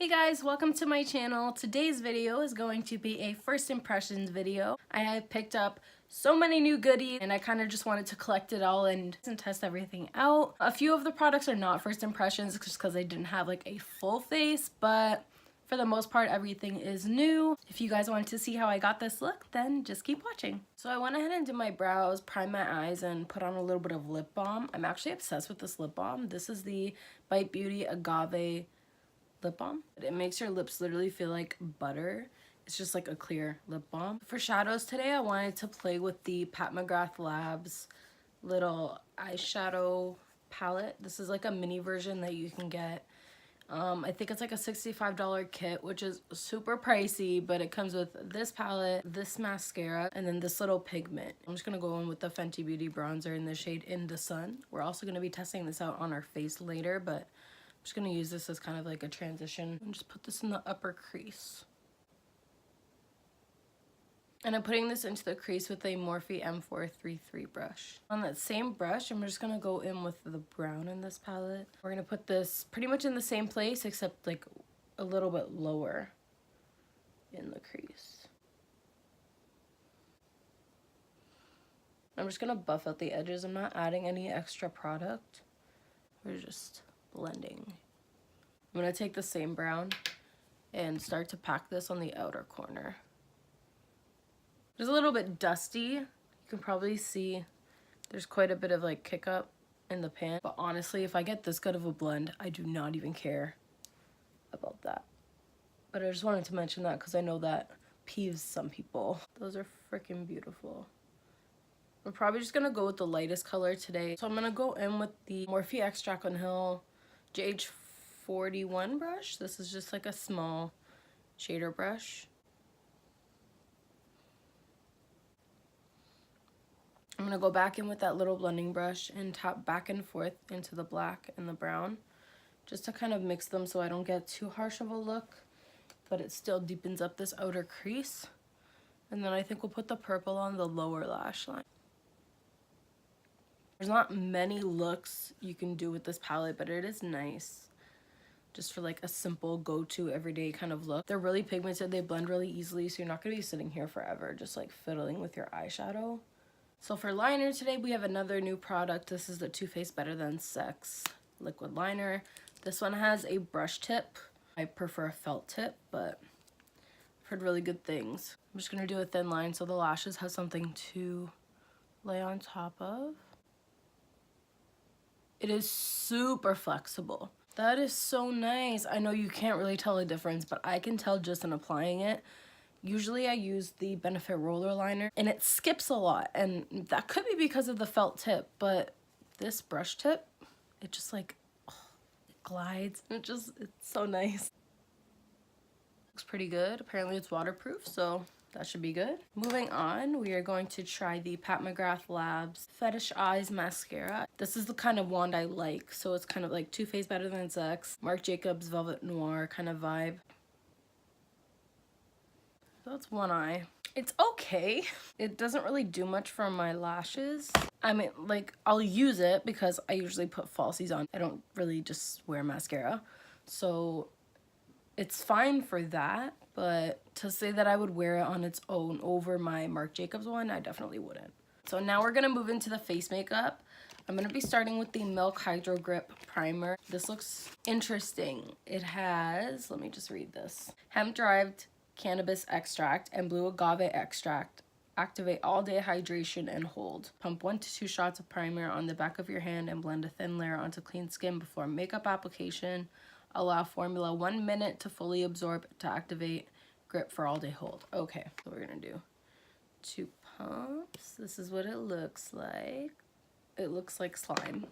Hey guys, welcome to my channel. Today's video is going to be a first impressions video. I have picked up so many new goodies and I kind of just wanted to collect it all and test everything out. A few of the products are not first impressions just because I didn't have like a full face, but for the most part everything is new. If you guys wanted to see how I got this look, then just keep watching. So I went ahead and did my brows, primed my eyes, and put on a little bit of lip balm. I'm actually obsessed with this lip balm. This is the Bite Beauty Agave lip balm. It makes your lips literally feel like butter. It's just like a clear lip balm. For shadows today, I wanted to play with the Pat McGrath Labs little eyeshadow palette. This is like a mini version that you can get. I think it's like a $65 kit, which is super pricey, but it comes with this palette, this mascara, and then this little pigment. I'm just gonna go in with the Fenty Beauty bronzer in the shade In the Sun. We're also gonna be testing this out on our face later, but I'm just going to use this as kind of like a transition and just put this in the upper crease. And I'm putting this into the crease with a Morphe M433 brush. On that same brush, I'm just going to go in with the brown in this palette. We're going to put this pretty much in the same place except like a little bit lower in the crease. I'm just going to buff out the edges. I'm not adding any extra product. We're just blending. I'm going to take the same brown and start to pack this on the outer corner. It's a little bit dusty. You can probably see there's quite a bit of like kick up in the pan. But honestly, if I get this good of a blend, I do not even care about that. But I just wanted to mention that because I know that peeves some people. Those are freaking beautiful. We're probably just going to go with the lightest color today. So I'm going to go in with the Morphe X Jaclyn Hill JH41 brush. This is just like a small shader brush. I'm going to go back in with that little blending brush and tap back and forth into the black and the brown just to kind of mix them so I don't get too harsh of a look, but it still deepens up this outer crease. And then I think we'll put the purple on the lower lash line. There's not many looks you can do with this palette, but it is nice just for like a simple go-to everyday kind of look. They're really pigmented, they blend really easily, so you're not going to be sitting here forever just like fiddling with your eyeshadow. So for liner today, we have another new product. This is the Too Faced Better Than Sex liquid liner. This one has a brush tip. I prefer a felt tip, but I've heard really good things. I'm just going to do a thin line so the lashes have something to lay on top of. It is super flexible. That is so nice. I know you can't really tell a difference, but I can tell just in applying it. Usually I use the Benefit roller liner and it skips a lot, and that could be because of the felt tip, but this brush tip, it just like, oh, it glides. It's so nice. Looks pretty good. Apparently it's waterproof, so that should be good. Moving on, we are going to try the Pat McGrath Labs Fetish Eyes Mascara. This is the kind of wand I like, so it's kind of like Too Faced Better Than Sex, Marc Jacobs Velvet Noir kind of vibe. That's one eye. It's okay. It doesn't really do much for my lashes. I mean, like, I'll use it because I usually put falsies on. I don't really just wear mascara, so it's fine for that, but to say that I would wear it on its own over my Marc Jacobs one, I definitely wouldn't. So now we're gonna move into the face makeup. I'm gonna be starting with the Milk Hydro Grip Primer. This looks interesting. It has, let me just read this. Hemp-derived cannabis extract and blue agave extract. Activate all day hydration and hold. Pump 1 to 2 shots of primer on the back of your hand and blend a thin layer onto clean skin before makeup application. Allow formula 1 minute to fully absorb to activate. Grip for all day hold. Okay, so we're gonna do 2 pumps. This is what it looks like. It looks like slime.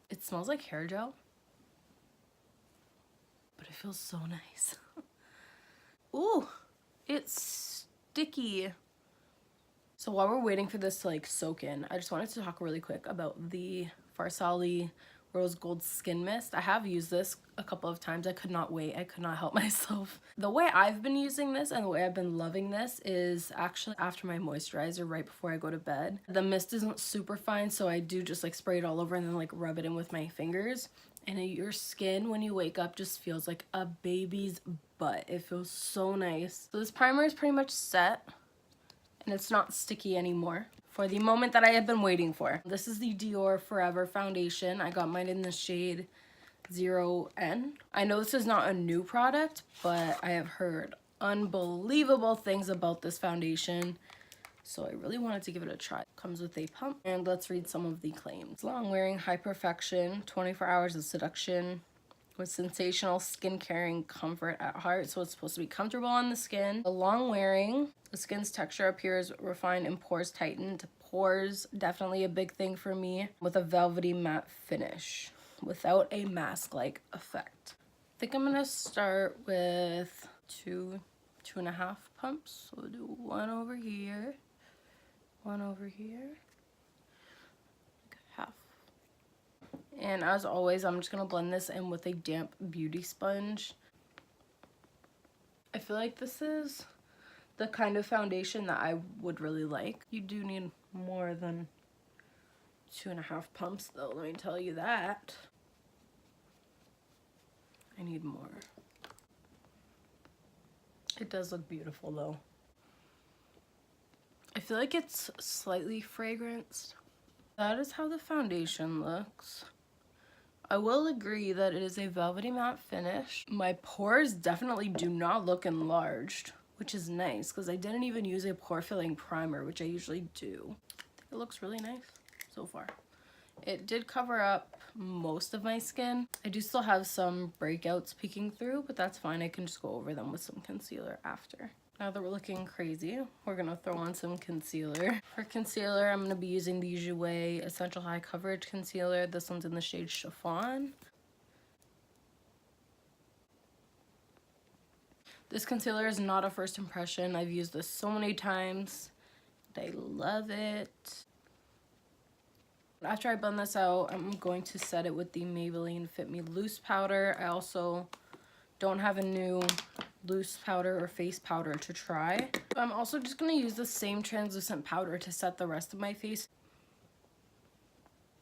It smells like hair gel, but it feels so nice. Ooh, it's sticky. So while we're waiting for this to like soak in, I just wanted to talk really quick about the Farsali Rose Gold Skin Mist. I have used this a couple of times. I could not wait. I could not help myself. The way I've been using this and the way I've been loving this is actually after my moisturizer right before I go to bed. The mist isn't super fine, so I do just like spray it all over and then like rub it in with my fingers. And your skin when you wake up just feels like a baby's butt. It feels so nice. So this primer is pretty much set and it's not sticky anymore. For the moment that I have been waiting for. This is the Dior Forever foundation. I got mine in the shade 0N. I know this is not a new product, but I have heard unbelievable things about this foundation. So I really wanted to give it a try. Comes with a pump, and let's read some of the claims. Long wearing, high perfection, 24 hours of seduction with sensational skin caring comfort at heart. So it's supposed to be comfortable on the skin. The long wearing, the skin's texture appears refined and pores tightened. Pores, definitely a big thing for me, with a velvety matte finish without a mask-like effect. I think I'm gonna start with two and a half pumps. So we'll do one over here. One over here, half. And as always, I'm just gonna blend this in with a damp beauty sponge. I feel like this is the kind of foundation that I would really like. You do need more than 2.5 pumps though, let me tell you that. I need more. It does look beautiful though. I feel like it's slightly fragranced. That is how the foundation looks. I will agree that it is a velvety matte finish. My pores definitely do not look enlarged, which is nice because I didn't even use a pore filling primer, which I usually do. I think it looks really nice so far. It did cover up most of my skin. I do still have some breakouts peeking through, but that's fine. I can just go over them with some concealer after. Now that we're looking crazy, we're gonna throw on some concealer. For concealer, I'm gonna be using the Jouer Essential High Coverage Concealer. This one's in the shade Chiffon. This concealer is not a first impression. I've used this so many times. I love it. After I blend this out, I'm going to set it with the Maybelline Fit Me Loose Powder. I also don't have a new loose powder or face powder to try. I'm also just going to use the same translucent powder to set the rest of my face.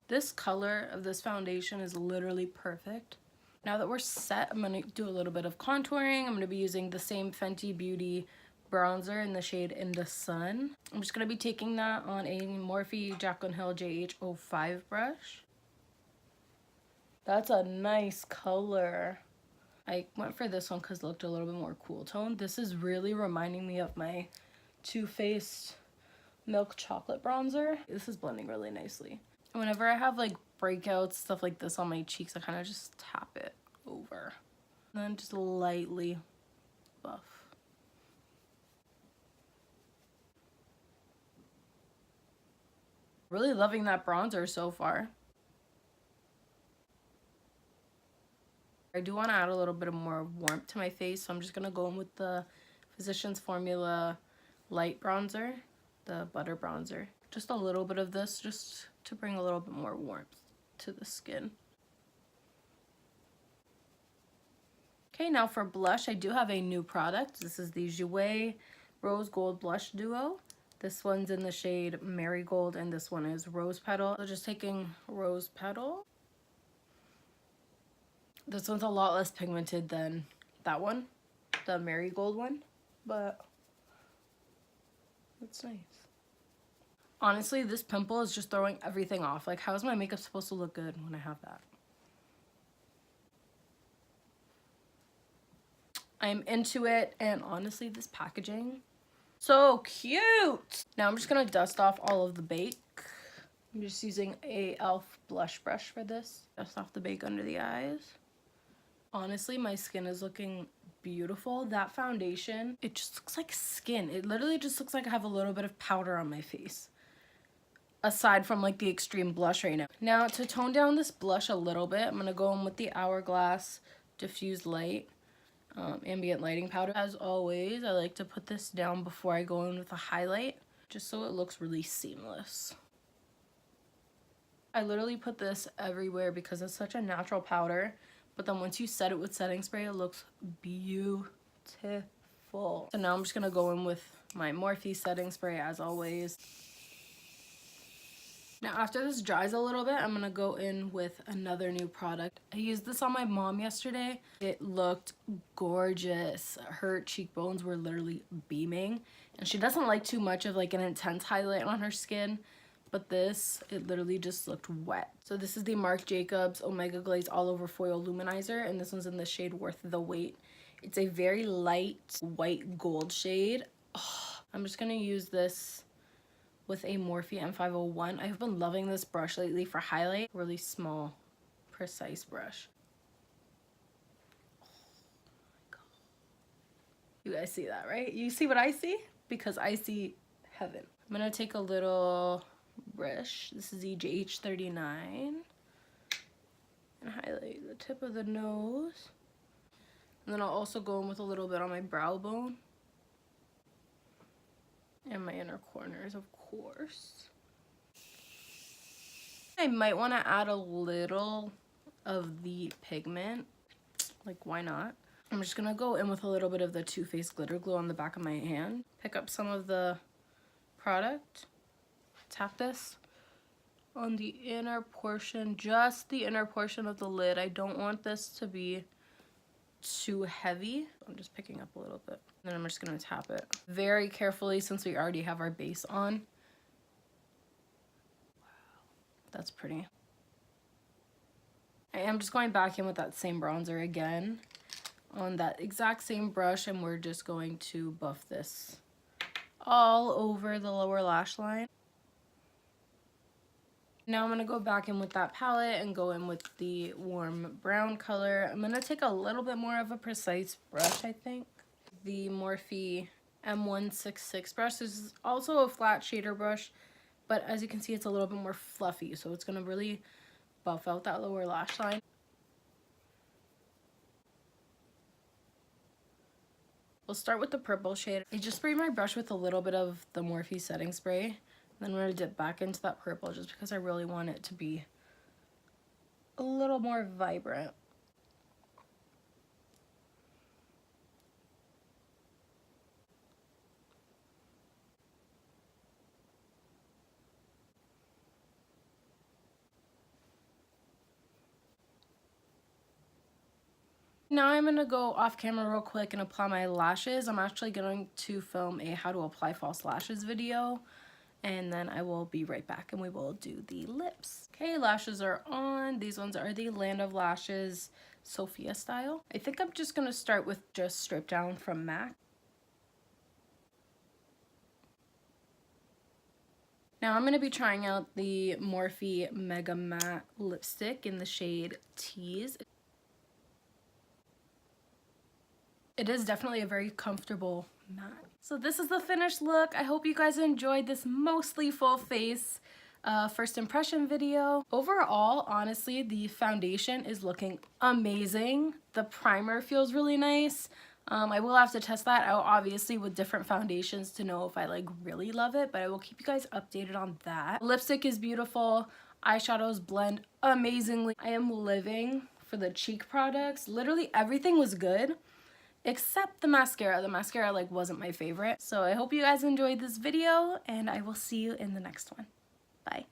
This color of this foundation is literally perfect. Now that we're set, I'm going to do a little bit of contouring. I'm going to be using the same Fenty Beauty bronzer in the shade In the Sun. I'm just going to be taking that on a Morphe Jaclyn Hill JH05 brush. That's a nice color. I went for this one because it looked a little bit more cool tone. This is really reminding me of my Too Faced Milk Chocolate bronzer. This is blending really nicely. Whenever I have like breakouts, stuff like this on my cheeks, I kind of just tap it over. And then just lightly buff. Really loving that bronzer so far. I do want to add a little bit of more warmth to my face, so I'm just going to go in with the Physicians Formula Light Bronzer, the Butter Bronzer. Just a little bit of this, just to bring a little bit more warmth to the skin. Okay, now for blush, I do have a new product. This is the Jouer Rose Gold Blush Duo. This one's in the shade Marigold, and this one is Rose Petal. So just taking Rose Petal. This one's a lot less pigmented than that one, the Marigold one, but it's nice. Honestly, this pimple is just throwing everything off. Like, how is my makeup supposed to look good when I have that? I'm into it, and honestly, this packaging, so cute. Now I'm just gonna dust off all of the bake. I'm just using a e.l.f. blush brush for this. Dust off the bake under the eyes. Honestly, my skin is looking beautiful. That foundation, it just looks like skin. It literally just looks like I have a little bit of powder on my face, aside from like the extreme blush right now. Now to tone down this blush a little bit, I'm gonna go in with the Hourglass Diffused Light ambient lighting powder. As always, I like to put this down before I go in with a highlight, just so it looks really seamless. I literally put this everywhere because it's such a natural powder, but then once you set it with setting spray, it looks beautiful. So now I'm just gonna go in with my Morphe setting spray as always. Now after this dries a little bit, I'm gonna go in with another new product. I used this on my mom yesterday. It looked gorgeous. Her cheekbones were literally beaming, and she doesn't like too much of like an intense highlight on her skin, but this, it literally just looked wet. So this is the Marc Jacobs Omega Glaze All Over Foil Luminizer, and this one's in the shade Worth the Wait. It's a very light white gold shade. Oh, I'm just gonna use this with a Morphe M501. I've been loving this brush lately for highlight. Really small, precise brush. Oh my God. You guys see that, right? You see what I see? Because I see heaven. I'm gonna take a little brush. This is the JH39 and highlight the tip of the nose. And then I'll also go in with a little bit on my brow bone and my inner corners, of course. I might want to add a little of the pigment, like why not? I'm just gonna go in with a little bit of the Too Faced glitter glue on the back of my hand. Pick up some of the product, tap this on the inner portion, just the inner portion of the lid. I don't want this to be too heavy. I'm just picking up a little bit. And then I'm just gonna tap it very carefully since we already have our base on. Wow, that's pretty. I am just going back in with that same bronzer again on that exact same brush, and we're just going to buff this all over the lower lash line. Now I'm going to go back in with that palette and go in with the warm brown color. I'm going to take a little bit more of a precise brush, I think. The Morphe M166 brush. This is also a flat shader brush, but as you can see, it's a little bit more fluffy, so it's going to really buff out that lower lash line. We'll start with the purple shade. I just sprayed my brush with a little bit of the Morphe setting spray. Then I'm going to dip back into that purple just because I really want it to be a little more vibrant. Now I'm going to go off camera real quick and apply my lashes. I'm actually going to film a how to apply false lashes video. And then I will be right back and we will do the lips. Okay, lashes are on. These ones are the Land of Lashes Sophia style. I think I'm just gonna start with just Strip Down from MAC. Now I'm gonna be trying out the Morphe Mega Matte lipstick in the shade Tease. It is definitely a very comfortable matte. So this is the finished look. I hope you guys enjoyed this mostly full face first impression video. Overall, honestly, the foundation is looking amazing. The primer feels really nice. I will have to test that out obviously with different foundations to know if I like really love it, but I will keep you guys updated on that. Lipstick is beautiful. Eyeshadows blend amazingly. I am living for the cheek products. Literally everything was good except the mascara. The mascara like wasn't my favorite. So I hope you guys enjoyed this video and I will see you in the next one. Bye.